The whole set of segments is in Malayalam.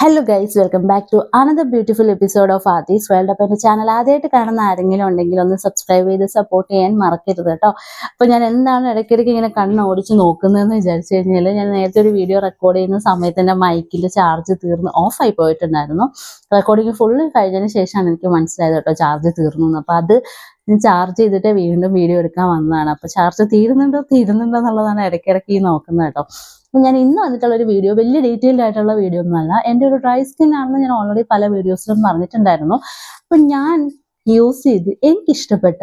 Hello guys, welcome back to another beautiful episode of Arty's world. അപ്പോൾ എൻ്റെ ചാനൽ ആദ്യമായിട്ട് കാണുന്ന ആരെങ്കിലും ഉണ്ടെങ്കിൽ ഒന്ന് സബ്സ്ക്രൈബ് ചെയ്ത് സപ്പോർട്ട് ചെയ്യാൻ മറക്കരുത് കേട്ടോ. അപ്പോൾ ഞാൻ എന്താണ് ഇടയ്ക്കിടയ്ക്ക് ഇങ്ങനെ കണ്ണ് ഓടിച്ച് നോക്കുന്നതെന്ന് വിചാരിച്ചു കഴിഞ്ഞാൽ, ഞാൻ നേരത്തെ ഒരു വീഡിയോ റെക്കോർഡ് ചെയ്യുന്ന സമയത്ത് എൻ്റെ മൈക്കിൻ്റെ ചാർജ് തീർന്ന് ഓഫായി പോയിട്ടുണ്ടായിരുന്നു. റെക്കോർഡിങ് ഫുള്ള് കഴിഞ്ഞതിന് ശേഷമാണ് എനിക്ക് മനസ്സിലായത് കേട്ടോ ചാർജ് തീർന്നു. അപ്പോൾ അത് ഞാൻ ചാർജ് ചെയ്തിട്ട് വീണ്ടും വീഡിയോ എടുക്കാൻ വന്നതാണ്. അപ്പോൾ ചാർജ് തീരുന്നുണ്ടോ എന്നുള്ളതാണ് ഇടയ്ക്കിടയ്ക്ക് ഈ നോക്കുന്നത് കേട്ടോ. അപ്പം ഞാൻ ഇന്ന് വന്നിട്ടുള്ള ഒരു വീഡിയോ വലിയ ഡീറ്റെയിൽഡ് ആയിട്ടുള്ള വീഡിയോ ഒന്നുമല്ല. എൻ്റെ ഒരു ഡ്രൈ സ്കിൻ ആണെന്ന് ഞാൻ ഓൾറെഡി പല വീഡിയോസിലും പറഞ്ഞിട്ടുണ്ടായിരുന്നു. അപ്പം ഞാൻ യൂസ് ചെയ്ത് എനിക്കിഷ്ടപ്പെട്ട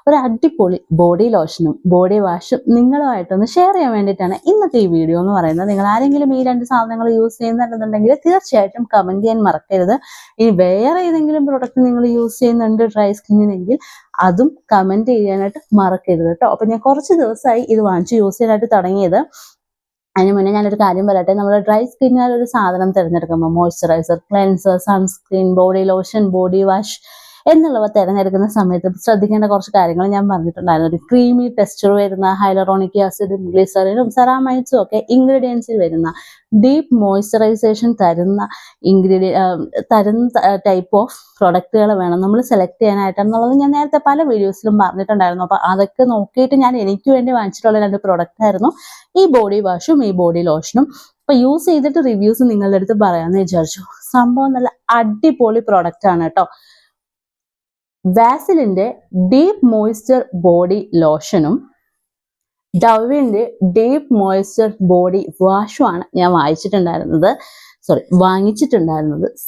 ഒരു അടിപൊളി ബോഡി ലോഷനും ബോഡി വാഷും നിങ്ങളുമായിട്ടൊന്ന് ഷെയർ ചെയ്യാൻ വേണ്ടിയിട്ടാണ് ഇന്നത്തെ ഈ വീഡിയോ എന്ന് പറയുന്നത്. നിങ്ങൾ ആരെങ്കിലും ഈ രണ്ട് സാധനങ്ങൾ യൂസ് ചെയ്യുന്നുണ്ടെന്നുണ്ടെങ്കിൽ തീർച്ചയായിട്ടും കമൻറ്റ് ചെയ്യാൻ മറക്കരുത്. ഇനി വേറെ ഏതെങ്കിലും പ്രൊഡക്റ്റ് നിങ്ങൾ യൂസ് ചെയ്യുന്നുണ്ട് ഡ്രൈ സ്കിന്നിനെങ്കിൽ അതും കമൻറ്റ് ചെയ്യാനായിട്ട് മറക്കരുത് കേട്ടോ. അപ്പം ഞാൻ കുറച്ച് ദിവസമായി ഇത് വാങ്ങിച്ച് യൂസ് ചെയ്യാനായിട്ട് തുടങ്ങിയത്. അതിന് മുന്നേ ഞാനൊരു കാര്യം പറയട്ടെ. നമ്മൾ ഡ്രൈ സ്കിന്നിൽ ഒരു സാധനം തിരഞ്ഞെടുക്കുമ്പോൾ moisturiser, cleanser, sunscreen, body lotion, body wash എന്നുള്ളവ തിരഞ്ഞെടുക്കുന്ന സമയത്ത് ശ്രദ്ധിക്കേണ്ട കുറച്ച് കാര്യങ്ങൾ ഞാൻ പറഞ്ഞിട്ടുണ്ടായിരുന്നു. ഒരു ക്രീമി ടെക്സ്ചർ വരുന്ന ഹൈലറോണിക് ആസിഡും ഗ്ലിസറിനും സെറാമൈഡ്സും ഒക്കെ ഇൻഗ്രീഡിയൻസിൽ വരുന്ന ഡീപ്പ് മോയ്സ്ചറൈസേഷൻ തരുന്ന ടൈപ്പ് ഓഫ് പ്രൊഡക്റ്റുകൾ വേണം നമ്മൾ സെലക്ട് ചെയ്യാനായിട്ട് എന്നുള്ളത് ഞാൻ നേരത്തെ പല വീഡിയോസിലും പറഞ്ഞിട്ടുണ്ടായിരുന്നു. അപ്പോൾ അതൊക്കെ നോക്കിയിട്ട് ഞാൻ എനിക്ക് വേണ്ടി വാങ്ങിച്ചിട്ടുള്ള രണ്ട് പ്രൊഡക്റ്റ് ആയിരുന്നു ഈ ബോഡി വാഷും ഈ ബോഡി ലോഷനും. അപ്പോൾ യൂസ് ചെയ്തിട്ട് റിവ്യൂസ് നിങ്ങളുടെ അടുത്ത് പറയാമെന്ന് വിചാരിച്ചു. സംഭവം നല്ല അടിപൊളി പ്രൊഡക്റ്റ് ആണ് കേട്ടോ. വാസിലിന്റെ ഡീപ്പ് മോയ്സ്ചർ ബോഡി ലോഷനും ഡവിന്റെ ഡീപ്പ് മോയ്സ്ചർ ബോഡി വാഷുമാണ് ഞാൻ വാങ്ങിച്ചിട്ടുണ്ടായിരുന്നത്.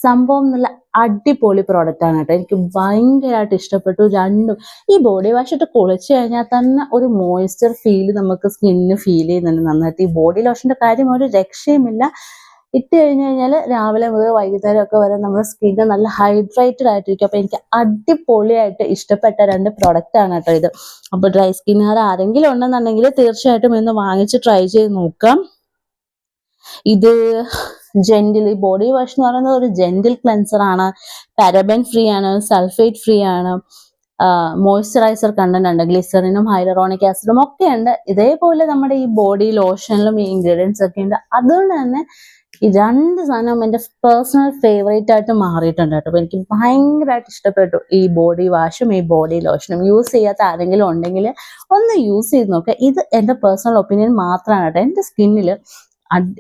സംഭവം നല്ല അടിപൊളി പ്രോഡക്റ്റ് ആണ് കേട്ടോ. എനിക്ക് ഭയങ്കരമായിട്ട് ഇഷ്ടപ്പെട്ടു രണ്ടും. ഈ ബോഡി വാഷ് ഇട്ട് കുളിച്ച് കഴിഞ്ഞാൽ തന്നെ ഒരു മോയ്സ്ചർ ഫീല് നമുക്ക് സ്കിന്നിന് ഫീൽ ചെയ്യുന്നുണ്ട് നന്നായിട്ട്. ഈ ബോഡി ലോഷന്റെ കാര്യം ഒരു രക്ഷയുമില്ല. ഇട്ട് കഴിഞ്ഞാൽ രാവിലെ മുതൽ വൈകുന്നേരം ഒക്കെ വരെ നമ്മുടെ സ്കിന്ന് നല്ല ഹൈഡ്രേറ്റഡ് ആയിട്ടിരിക്കും. അപ്പോൾ എനിക്ക് അടിപൊളിയായിട്ട് ഇഷ്ടപ്പെട്ട രണ്ട് പ്രൊഡക്റ്റ് ആണ് കേട്ടോ ഇത്. അപ്പോൾ ഡ്രൈ സ്കിന്നുകാർ ആരെങ്കിലും ഉണ്ടെന്നുണ്ടെങ്കിൽ തീർച്ചയായിട്ടും ഇന്ന് വാങ്ങിച്ച് ട്രൈ ചെയ്ത് നോക്കാം. ഇത് ജെന്റിൽ ബോഡി വാഷ് എന്ന് പറയുന്നത് ഒരു ജെന്റിൽ ക്ലെൻസർ ആണ്. പാരബൻ ഫ്രീ ആണ്, സൾഫേറ്റ് ഫ്രീ ആണ്, മോയ്സ്ചറൈസർ കണ്ടന്റ് ഉണ്ട്, ഗ്ലിസറിനും ഹൈലറോണിക് ആസിഡും ഒക്കെ ഉണ്ട്. ഇതേപോലെ നമ്മുടെ ഈ ബോഡി ലോഷനിലും ഈ ഇൻഗ്രീഡിയൻസ് ഒക്കെ ഉണ്ട്. അതുകൊണ്ട് തന്നെ ഈ രണ്ട് സാധനം എൻ്റെ പേഴ്സണൽ ഫേവറേറ്റ് ആയിട്ട് മാറിയിട്ടുണ്ട് കേട്ടോ. അപ്പോൾ എനിക്ക് ഭയങ്കരമായിട്ട് ഇഷ്ടപ്പെട്ടു ഈ ബോഡി വാഷും ഈ ബോഡി ലോഷനും. യൂസ് ചെയ്യാത്ത ആരെങ്കിലും ഉണ്ടെങ്കിൽ ഒന്ന് യൂസ് ചെയ്ത് നോക്കുക. ഇത് എൻ്റെ പേഴ്സണൽ ഒപ്പീനിയൻ മാത്രമാണ് കേട്ടോ. എൻ്റെ സ്കിന്നിൽ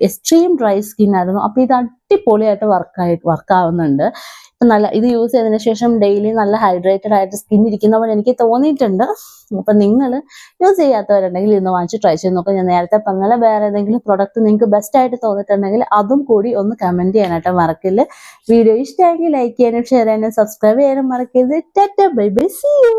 എക്സ്ട്രീം ഡ്രൈ സ്കിൻ ആയിരുന്നു. അപ്പോൾ ഇത് അടിപൊളിയായിട്ട് വർക്കാവുന്നുണ്ട്. ഇപ്പം ഇത് യൂസ് ചെയ്തതിന് ശേഷം ഡെയിലി നല്ല ഹൈഡ്രേറ്റഡ് ആയിട്ട് സ്കിൻ ഇരിക്കുന്ന പോലെ എനിക്ക് തോന്നിയിട്ടുണ്ട്. അപ്പം നിങ്ങൾ യൂസ് ചെയ്യാത്തവരുണ്ടെങ്കിൽ ഇന്ന് വാങ്ങിച്ച് ട്രൈ ചെയ്ത് നോക്കാം. ഞാൻ നേരത്തെ പറഞ്ഞാൽ വേറെ ഏതെങ്കിലും പ്രൊഡക്റ്റ് നിങ്ങൾക്ക് ബെസ്റ്റ് ആയിട്ട് തോന്നിയിട്ടുണ്ടെങ്കിൽ അതും കൂടി ഒന്ന് കമൻറ്റ് ചെയ്യാനായിട്ട് മറക്കില്ല. വീഡിയോ ഇഷ്ടമായെങ്കിൽ ലൈക്ക് ചെയ്യാനും ഷെയർ ചെയ്യാനും സബ്സ്ക്രൈബ് ചെയ്യാനും മറക്കരുത്. Tata, bye bye, see U.